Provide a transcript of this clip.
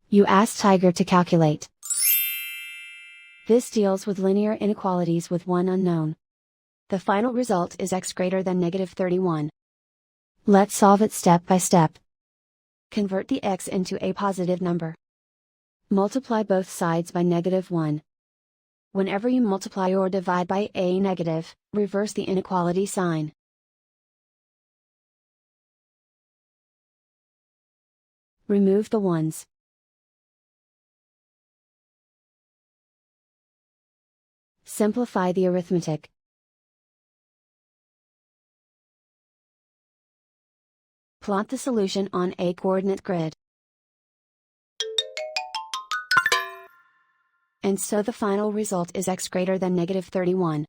You ask Tiger to calculate. This deals with linear inequalities with one unknown. The final result is x greater than -31. Let's solve it step by step. Convert the x into a positive number. Multiply both sides by -1. Whenever you multiply or divide by a negative, reverse the inequality sign. Remove the ones. Simplify the arithmetic. Plot the solution on a coordinate grid. And so the final result is x greater than -31.